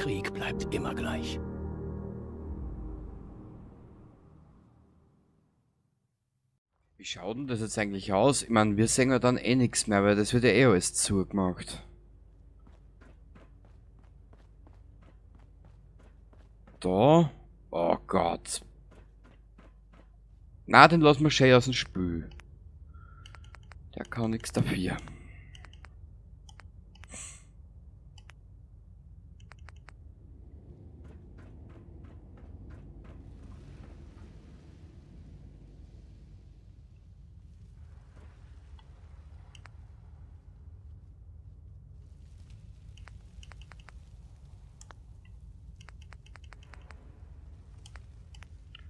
Krieg bleibt immer gleich. Wie schaut denn das jetzt eigentlich aus? Ich meine, wir sehen ja dann eh nichts mehr, weil das wird ja eh alles zugemacht. Da? Oh Gott. Na, den lassen wir schön aus dem Spiel. Der kann nichts dafür.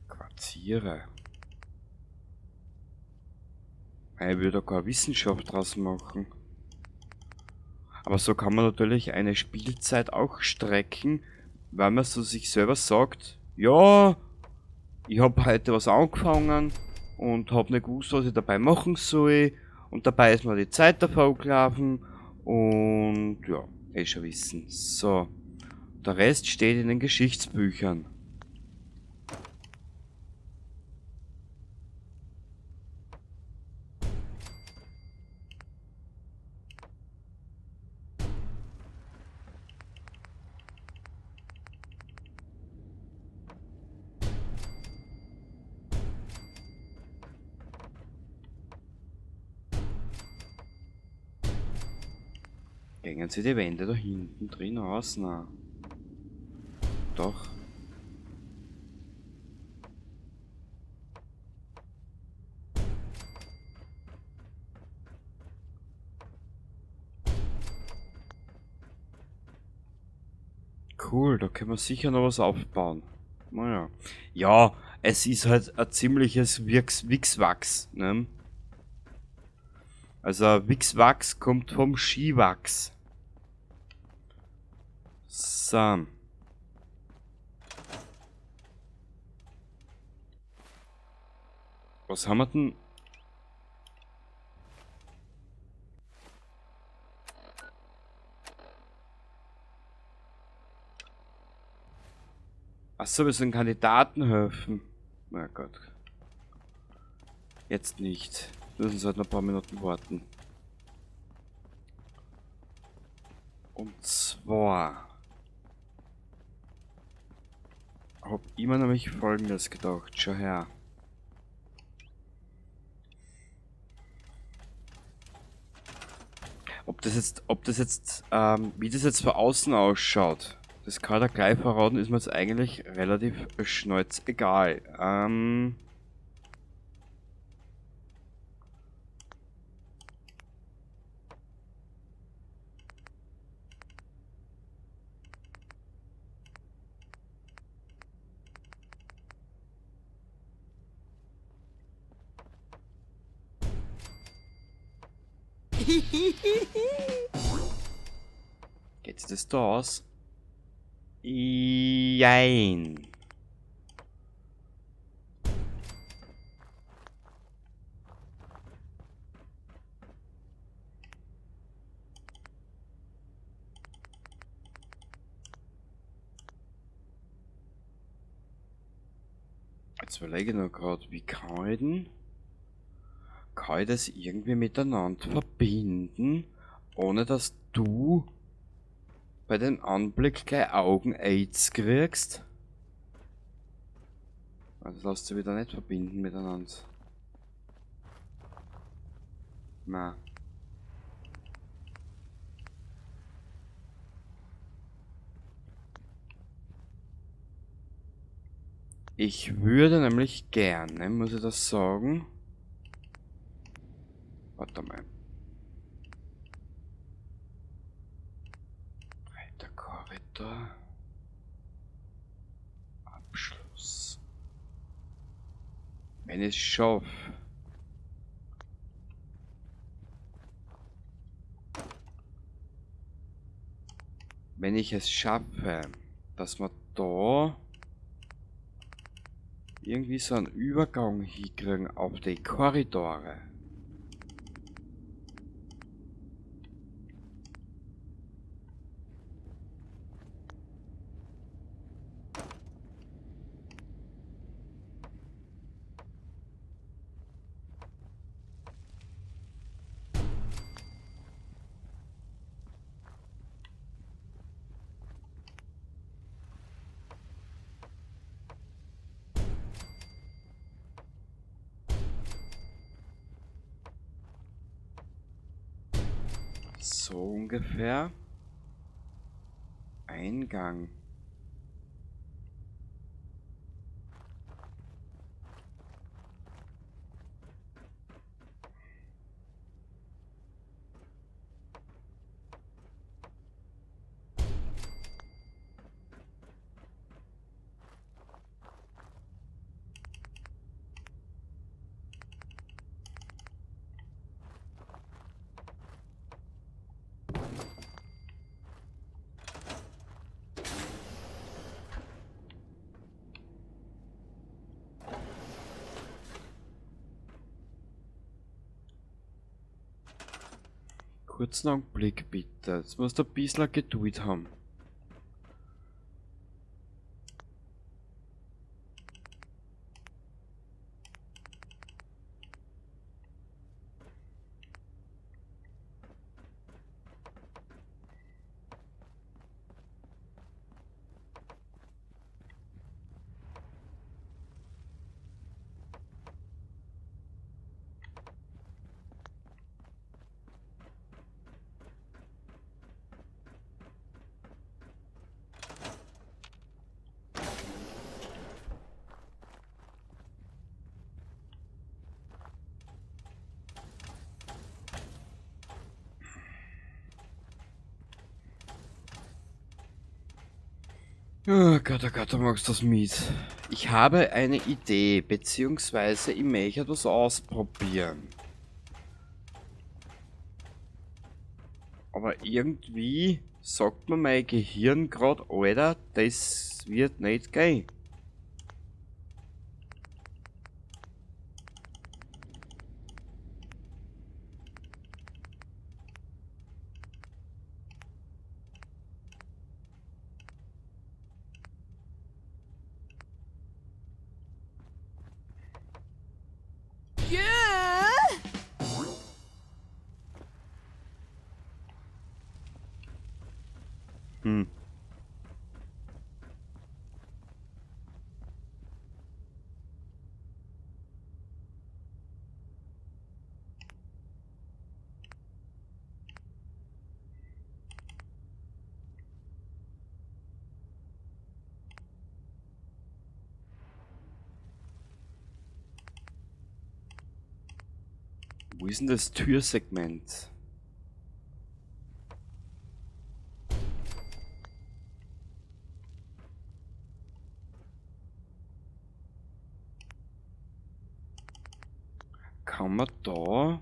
Quartiere. Ich würde da keine Wissenschaft draus machen. Aber so kann man natürlich eine Spielzeit auch strecken, weil man so sich selber sagt, ja, ich habe heute was angefangen und habe nicht gewusst, was ich dabei machen soll. Und dabei ist mir die Zeit davon gelaufen. Und ja, eh schon wissen. So, der Rest steht in den Geschichtsbüchern. Gängen Sie die Wände da hinten drin aus? Na. Doch. Cool, da können wir sicher noch was aufbauen. Naja. Ja, es ist halt ein ziemliches Wichswachs, ne? Also Wichswachs kommt vom Skiwachs. So. Was haben wir denn? Achso, wir sollen Kandidaten helfen. Na Gott. Jetzt nicht. Müssen sie halt noch ein paar Minuten warten. Und zwar hab ich mir nämlich Folgendes gedacht. Schau her. Wie das jetzt von außen ausschaut, das kann er gleich verraten, ist mir jetzt eigentlich relativ schnurzegal. Geht das da aus? Jein. Jetzt überlege ich noch gerade, wie kann ich denn? Kann ich das irgendwie miteinander verbinden, ohne dass du bei dem Anblick gleich Augen-Aids kriegst? Also lässt sich wieder nicht verbinden miteinander. Na. Ich würde nämlich gerne, muss ich das sagen? Warte mal. Breiter Korridor. Abschluss. Wenn ich es schaffe. Wenn ich es schaffe, dass wir da irgendwie so einen Übergang hinkriegen auf die Korridore. So ungefähr. Eingang. Kurzen Augenblick bitte. Jetzt musst du ein bisschen Geduld haben. Oh Gott, du magst das mies. Ich habe eine Idee, beziehungsweise ich möchte etwas ausprobieren. Aber irgendwie sagt mir mein Gehirn gerade, Alter, das wird nicht gehen. Hm. Wo ist denn das Türsegment? Kann man da...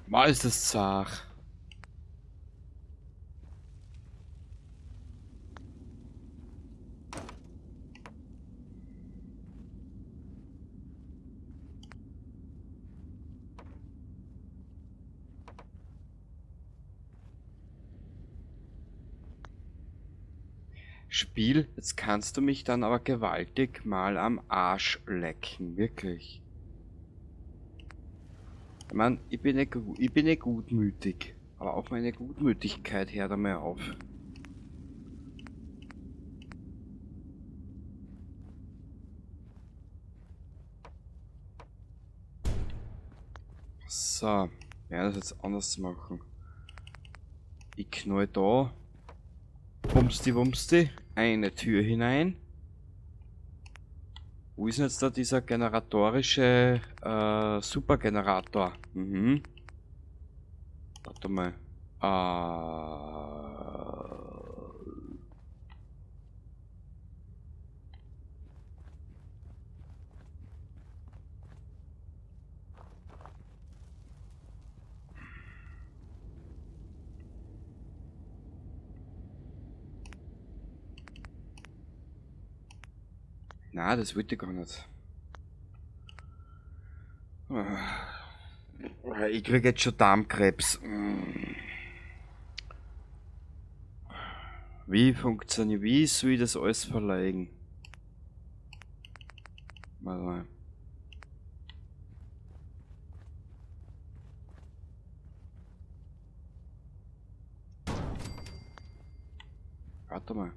Was ist das Zach? Spiel, jetzt kannst du mich dann aber gewaltig mal am Arsch lecken, wirklich. Ich mein, ich bin nicht gutmütig, aber auf meine Gutmütigkeit hört einmal auf. So, ja, das jetzt anders machen. Ich knall da, bumsti, eine Tür hinein. Wo ist denn jetzt da dieser generatorische Supergenerator? Mhm. Warte mal. Na, das wollte ich gar nicht. Ich krieg jetzt schon Darmkrebs. Wie soll ich das alles verlegen? Warte mal. Warte mal.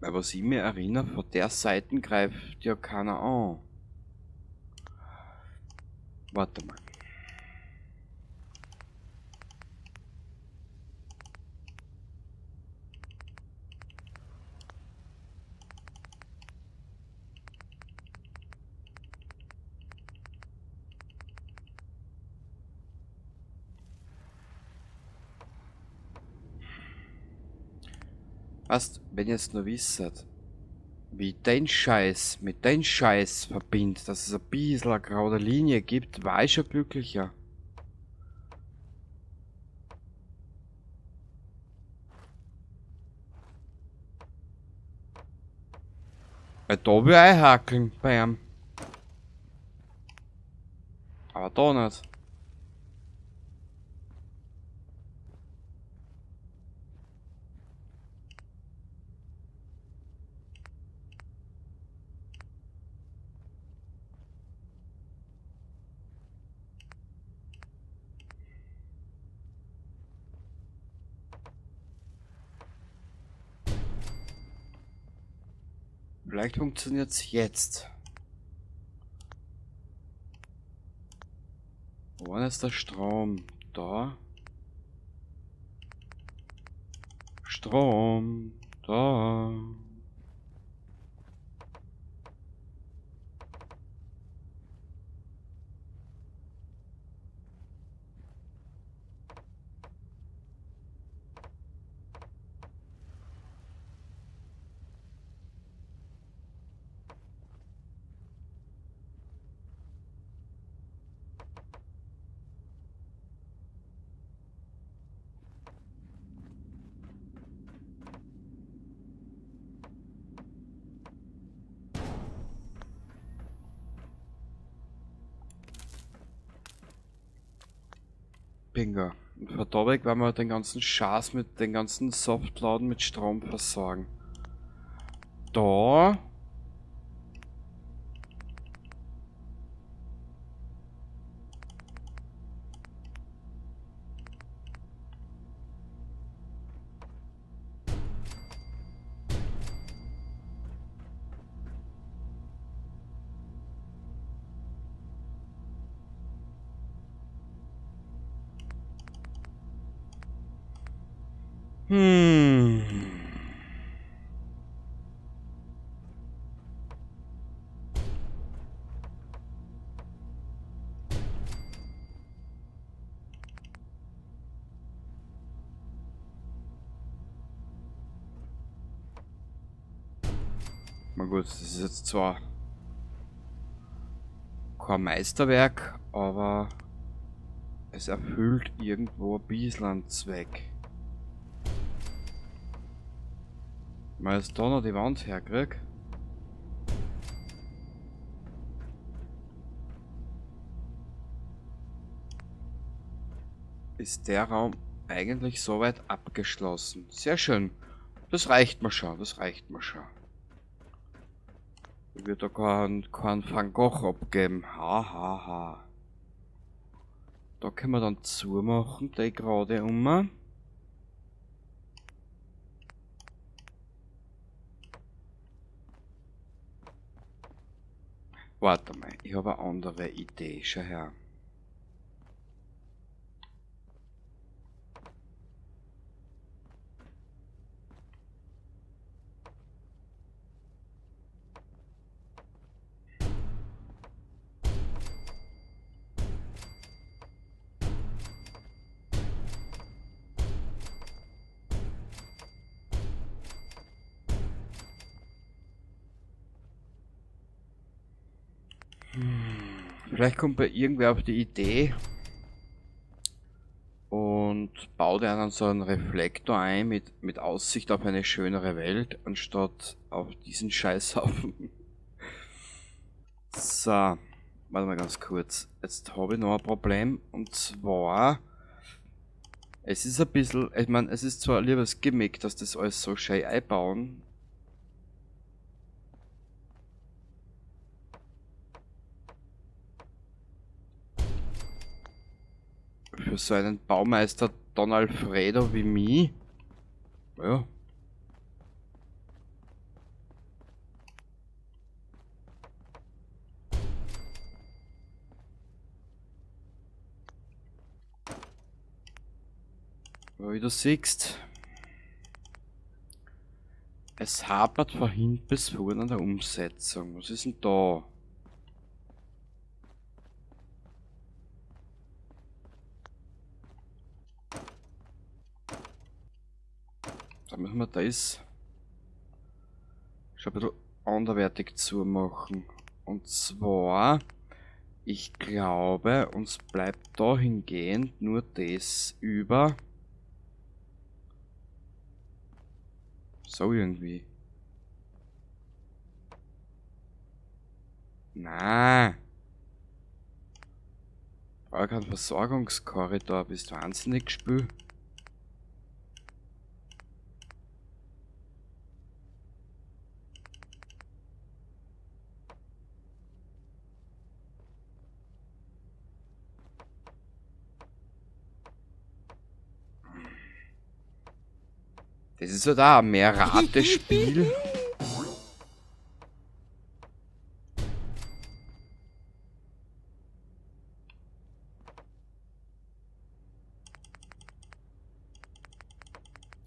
Weil was ich mir erinnere, von der Seite greift ja keiner an. Warte mal. Weißt, wenn ihr jetzt nur wisst, wie dein Scheiß mit dein Scheiß verbindet, dass es ein bisschen eine graue Linie gibt, war ich schon glücklicher. Weil da will ich einhakeln bei ihm. Aber da nicht. Vielleicht funktioniert es jetzt. Wo ist der Strom? Da. Strom. Da. Bingo. Und von da weg werden wir den ganzen Scheiß mit den ganzen Softladen mit Strom versorgen. Da. Hm. Na gut, das ist jetzt zwar kein Meisterwerk, aber es erfüllt irgendwo ein bisschen einen Zweck. Wenn ich jetzt da noch die Wand herkrieg. Ist der Raum eigentlich soweit abgeschlossen. Sehr schön. Das reicht mir schon, das reicht mir schon. Ich würde da kein Van Gogh abgeben. Ha, ha, ha. Da können wir dann zumachen, die gerade um. Warte mal, ich habe eine andere Idee, schau her. Vielleicht kommt bei irgendwer auf die Idee und baut einen so einen Reflektor ein mit Aussicht auf eine schönere Welt, anstatt auf diesen Scheißhaufen. So, warte mal ganz kurz. Jetzt habe ich noch ein Problem und zwar, es ist ein bisschen, ich meine, es ist zwar ein liebes Gimmick, dass das alles so schön einbauen. Für so einen Baumeister Don Alfredo wie mich. Ja. Aber wie du siehst, es hapert von hinten bis vorne an der Umsetzung. Was ist denn da? Da müssen wir das schon ein bisschen anderweitig zumachen. Und zwar, ich glaube, uns bleibt dahingehend nur das über. So irgendwie. Na, war kein Versorgungskorridor, bist du wahnsinnig Spiel. Das ist ja da ein Mehr-Rate-Spiel.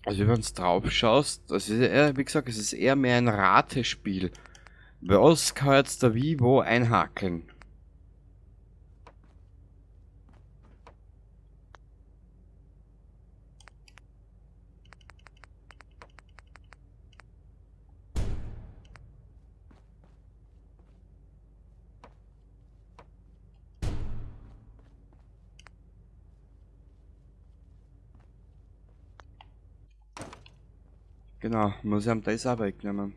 Also wenn du drauf schaust, das ist eher, wie gesagt, es ist eher mehr ein Ratespiel. Was kann jetzt da wie wo einhakeln? Genau, muss ich am das auch wegnehmen.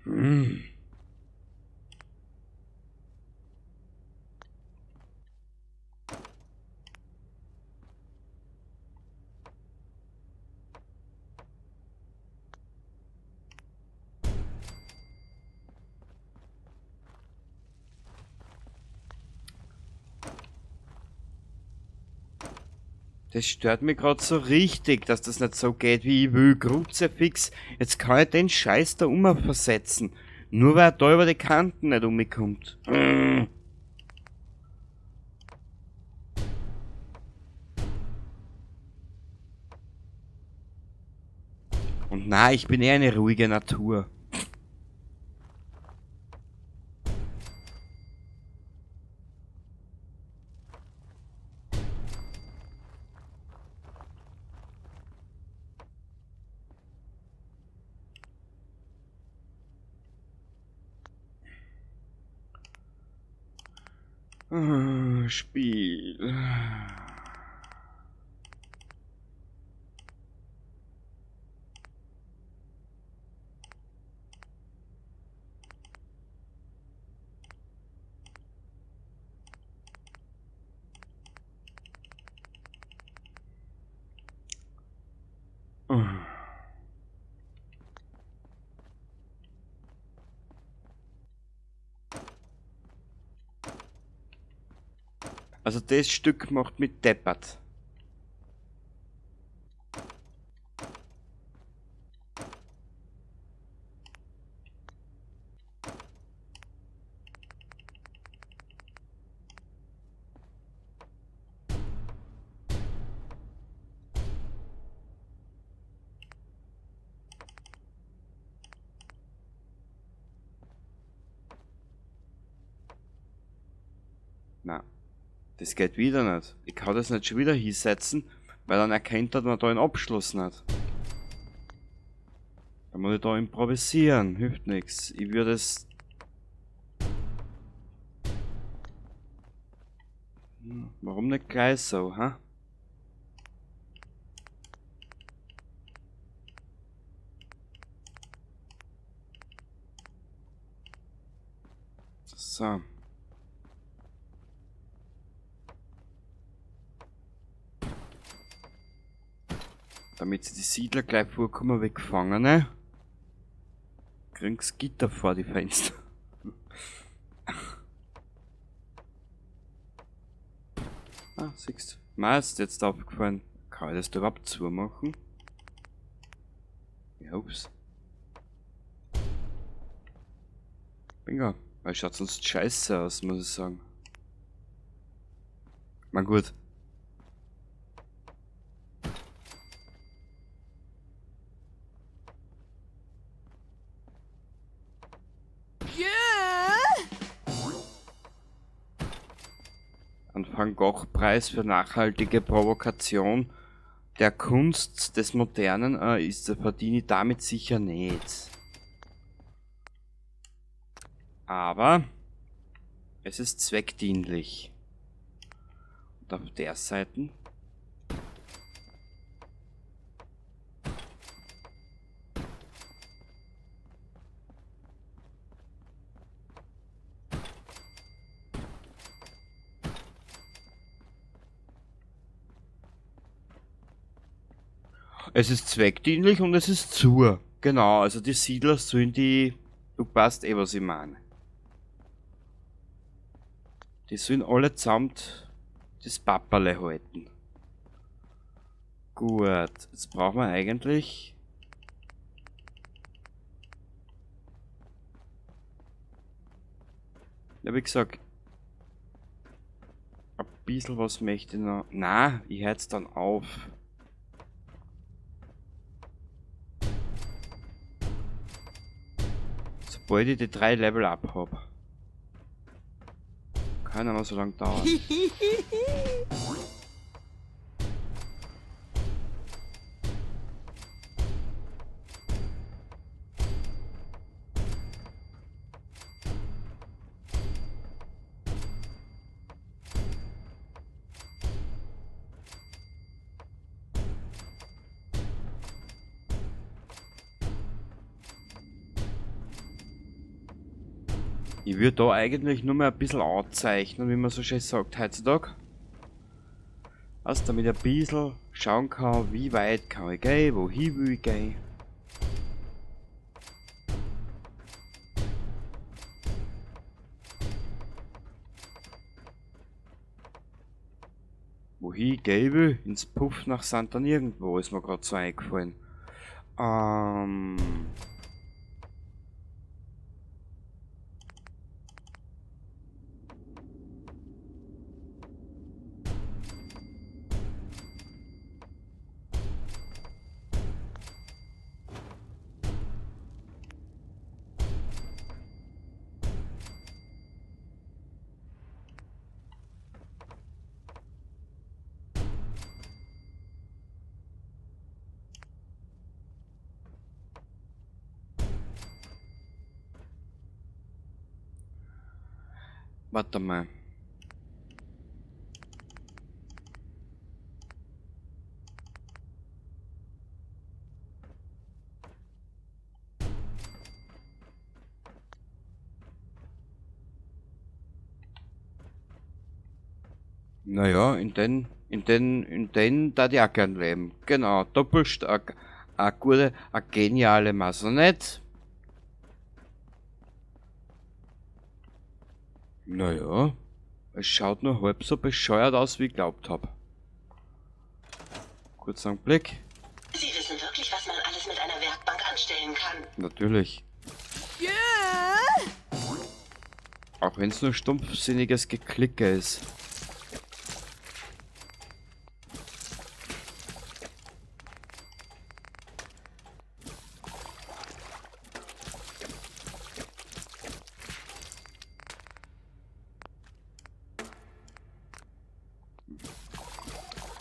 Hm. Das stört mich gerade so richtig, dass das nicht so geht, wie ich will. Kruzifix, jetzt kann ich den Scheiß da versetzen. Nur weil er da über die Kanten nicht umkommt. Und na, ich bin eher eine ruhige Natur. Spiel. Also das Stück macht mich deppert. Na, das geht wieder nicht. Ich kann das nicht schon wieder hinsetzen, weil dann erkennt er, man da einen Abschluss nicht. Dann muss ich da improvisieren, hilft nichts. Ich würde es... Warum nicht gleich so, hä? So. Damit sie die Siedler gleich vorkommen wegfangen, ne? Kriegen's Gitter vor die Fenster. Ah, siehst du. Mir ist jetzt aufgefallen. Kann ich das da überhaupt zumachen? Ja, ups. Bingo. Weil schaut sonst scheiße aus, muss ich sagen. Na gut. Ein Van Gogh-Preis für nachhaltige Provokation der Kunst des Modernen ist der verdiene ich damit sicher nicht. Aber es ist zweckdienlich. Und auf der Seite es ist zweckdienlich und es ist zu. Genau, also die Siedler sollen die... Du passt eh, was ich meine. Die sollen alle zusammen das Papperle halten. Gut, jetzt brauchen wir eigentlich... Ja, wie gesagt... Ein bisschen was möchte ich noch... Na, ich höre jetzt dann auf. Sobald ich die 3 Level up habe. Kann aber so lange dauern. Ich würde da eigentlich nur mal ein bisschen anzeichnen, wie man so schön sagt heutzutage. Also damit ich ein bisschen schauen kann, wie weit kann ich gehen, wohin will ich gehen. Wohin ich gehen will, ins Puff nach Santa Nirgendwo, ist mir gerade so eingefallen. Warte mal. Naja, in den da die auch gern leben. Genau, doppelstark. Eine gute, eine geniale Masonette. Naja, es schaut nur halb so bescheuert aus, wie ich glaubt habe. Kurz einen Blick. Sie wissen wirklich, was man alles mit einer Werkbank anstellen kann. Natürlich. Auch wenn es nur stumpfsinniges Geklicke ist.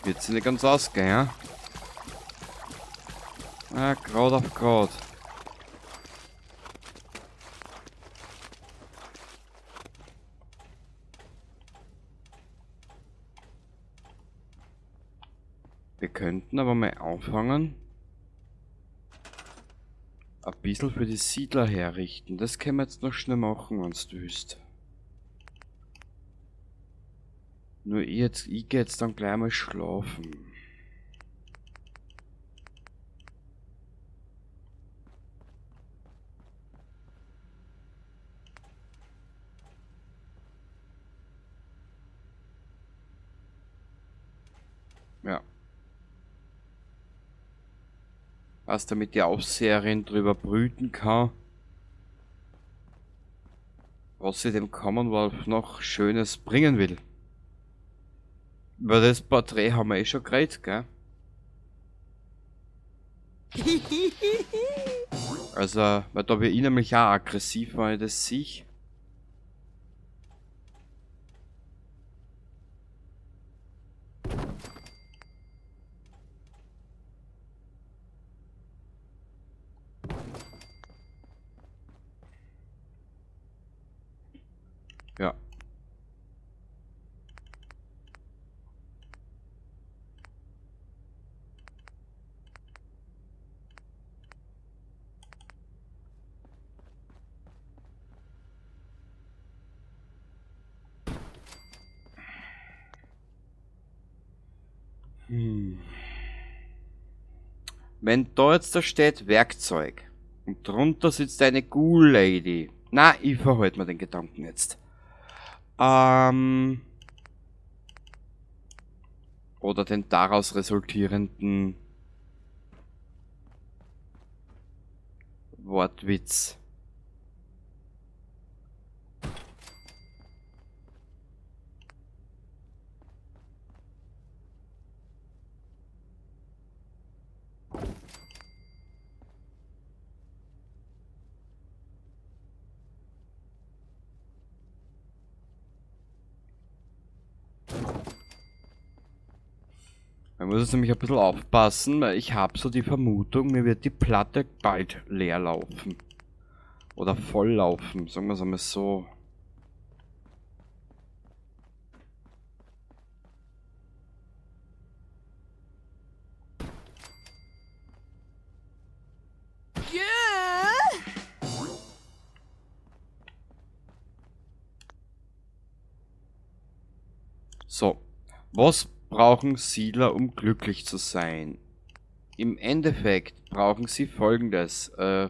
Wird sie nicht ganz ausgehen, ja? Ah, Kraut auf Kraut. Wir könnten aber mal anfangen, ein bisschen für die Siedler herrichten. Das können wir jetzt noch schnell machen, wenn du willst. Nur ich gehe jetzt dann gleich mal schlafen. Was damit die Aufseherin drüber brüten kann, was sie dem Commonwealth noch Schönes bringen will. Über das Porträt haben wir eh schon geredet, gell? Also, weil da wird ich nämlich auch aggressiv, wenn ich das sehe. Ja. Wenn da jetzt da steht Werkzeug und drunter sitzt eine Ghoul Lady. Na, ich verhalte mir den Gedanken jetzt. Oder den daraus resultierenden Wortwitz. Man muss jetzt nämlich ein bisschen aufpassen, weil ich habe so die Vermutung, mir wird die Platte bald leer laufen. Oder voll laufen, sagen wir es einmal so. So, was brauchen Siedler, um glücklich zu sein? Im Endeffekt brauchen sie Folgendes. Ja.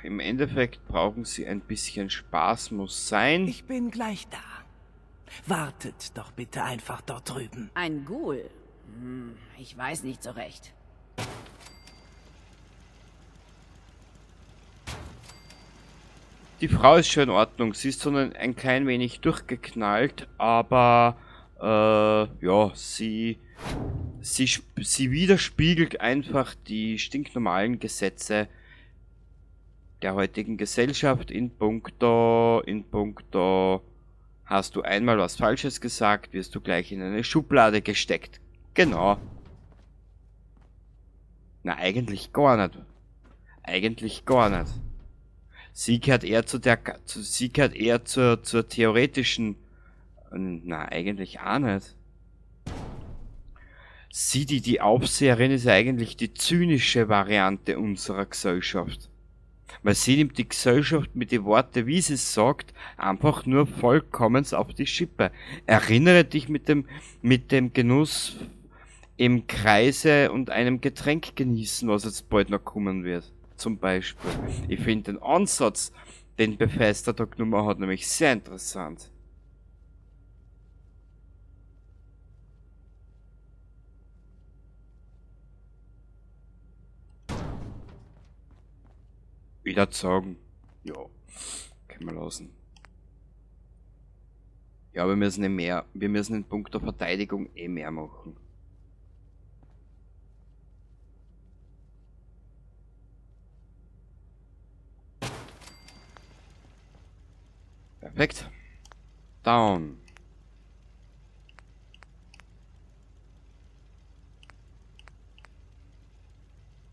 Im Endeffekt brauchen sie ein bisschen Spaß, muss sein. Ich bin gleich da. Wartet doch bitte einfach dort drüben. Ein Ghoul? Ich weiß nicht so recht. Die Frau ist schon in Ordnung. Sie ist so ein klein wenig durchgeknallt, aber ja, sie widerspiegelt einfach die stinknormalen Gesetze der heutigen Gesellschaft in puncto, hast du einmal was Falsches gesagt, wirst du gleich in eine Schublade gesteckt. Genau. Na, eigentlich gar nicht. Eigentlich gar nicht. Sie gehört eher zur theoretischen, na, eigentlich auch nicht. Sie, die Aufseherin, ist eigentlich die zynische Variante unserer Gesellschaft. Weil sie nimmt die Gesellschaft mit den Worten, wie sie es sagt, einfach nur vollkommen auf die Schippe. Erinnere dich mit dem Genuss im Kreise und einem Getränk genießen, was jetzt bald noch kommen wird. Zum Beispiel. Ich finde den Ansatz, den Bethesda da genommen hat, nämlich sehr interessant. Wieder sagen. Ja, können wir lassen. Ja, wir müssen in puncto Verteidigung mehr machen. Perfekt. Down.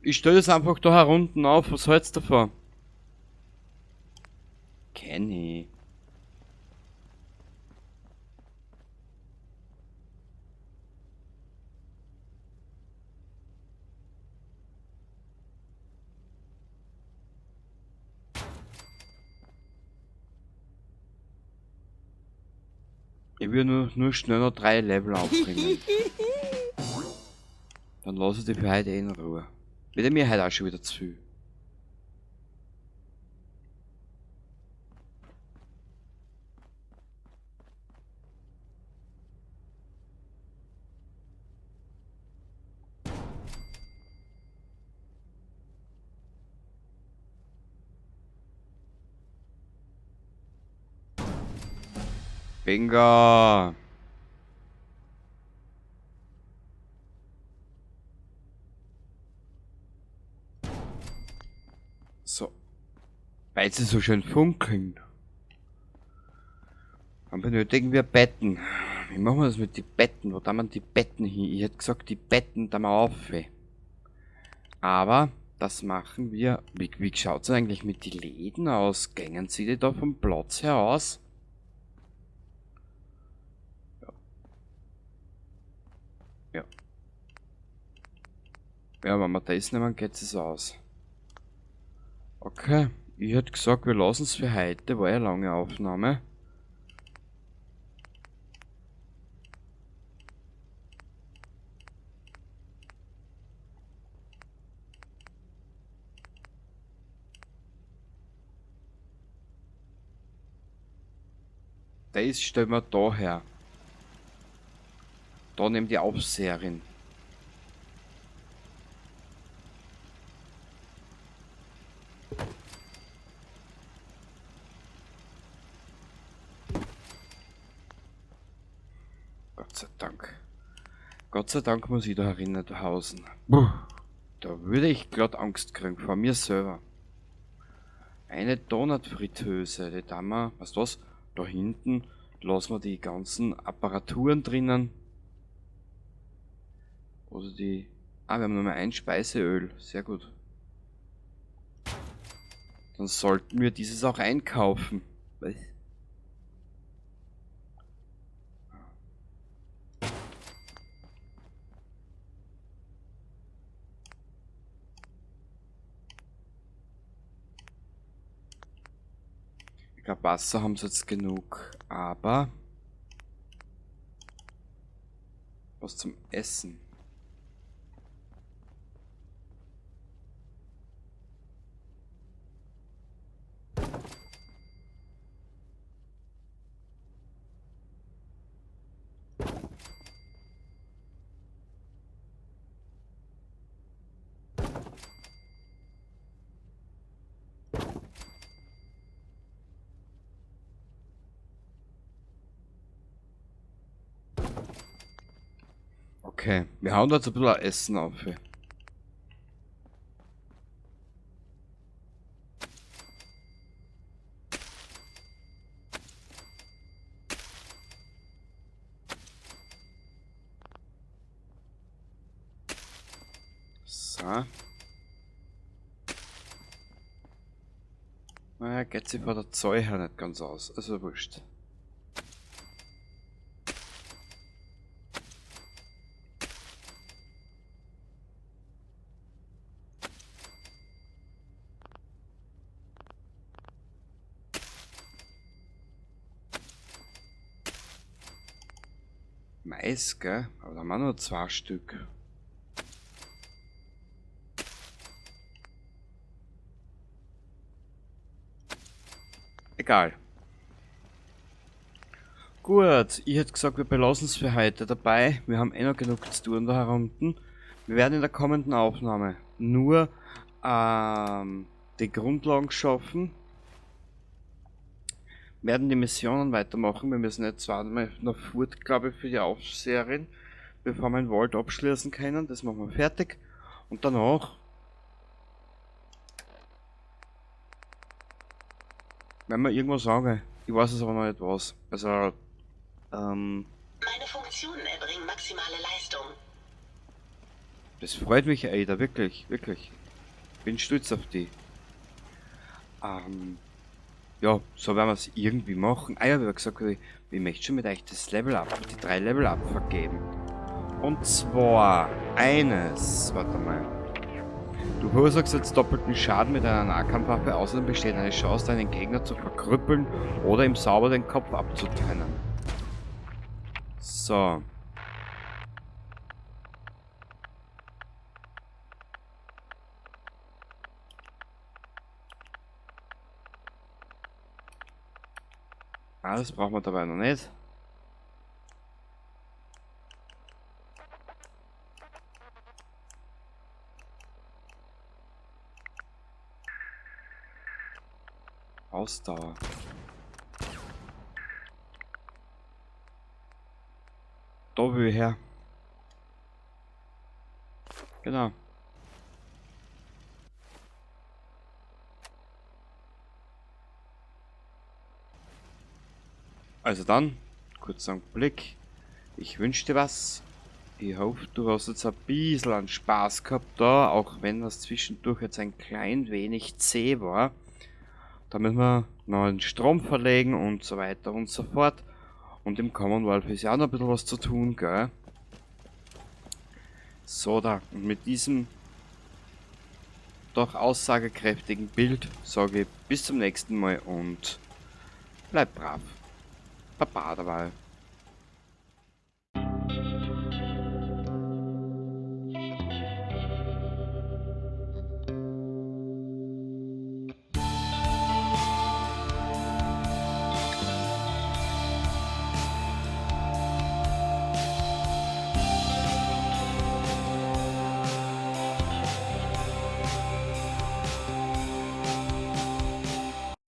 Ich stelle das einfach da herunten auf. Was hältst du davon? Kenny. Ich will nur schnell noch 3 Level aufbringen. Dann lasse ich dich für heute in Ruhe. Wird mir heute auch schon wieder zu viel. Bingo! So. Weil sie so schön funkeln. Dann benötigen wir Betten. Wie machen wir das mit den Betten? Wo da man die Betten hin? Ich hätte gesagt, die Betten da mal auf. Aber das machen wir. Wie schaut es eigentlich mit den Läden aus? Gängen sie die da vom Platz her aus? Ja. Ja. Ja, wenn wir das nehmen, geht es aus. Okay. Ich hätte gesagt, wir lassen es für heute. War ja eine lange Aufnahme. Das stellen wir da her. Da nehmen die Aufseherin. Gott sei Dank. Gott sei Dank muss ich da herinnen hausen. Da würde ich glatt Angst kriegen vor mir selber. Eine Donutfritteuse, die da mal, weißt du was? Da hinten lassen wir die ganzen Apparaturen drinnen. Oder die. Ah, wir haben nur mal ein Speiseöl. Sehr gut. Dann sollten wir dieses auch einkaufen. Was? Ich glaube, Wasser haben sie jetzt genug. Aber was zum Essen? Okay, wir hauen da jetzt ein bisschen Essen auf. So. Naja, geht sich vor der Zoll her nicht ganz aus. Also wurscht. Mais, gell? Aber da haben wir nur 2 Stück. Egal. Gut, ich hätte gesagt, wir belassen es für heute dabei. Wir haben eh noch genug zu tun da herunten. Wir werden in der kommenden Aufnahme nur die Grundlagen schaffen. Werden die Missionen weitermachen. Wir müssen jetzt zweimal noch fort, glaube ich, für die Aufseherin, bevor wir den Wald abschließen können. Das machen wir fertig. Und danach wenn wir irgendwas sagen. Ich weiß es aber noch nicht was. Also, Meine Funktionen erbringen maximale Leistung. das freut mich, Ada, wirklich, wirklich. Bin stolz auf die. Ja, so werden wir es irgendwie machen. Ah ja, wie gesagt, ich möchte schon mit euch das Level Up, die 3 Level Up vergeben. Und zwar eines, warte mal. Du verursachst jetzt doppelten Schaden mit einer Nahkampfwaffe, außerdem besteht eine Chance, deinen Gegner zu verkrüppeln oder ihm sauber den Kopf abzutrennen. So. Ah, das brauchen wir dabei noch nicht. Ausdauer. Da will ich her. Genau. Also dann, kurzer Blick. Ich wünsche dir was. Ich hoffe, du hast jetzt ein bisschen an Spaß gehabt da, auch wenn das zwischendurch jetzt ein klein wenig zäh war. Da müssen wir noch den Strom verlegen und so weiter und so fort. Und im Commonwealth ist ja auch noch ein bisschen was zu tun, gell? So da, und mit diesem doch aussagekräftigen Bild sage ich bis zum nächsten Mal und bleib brav. Baba dabei.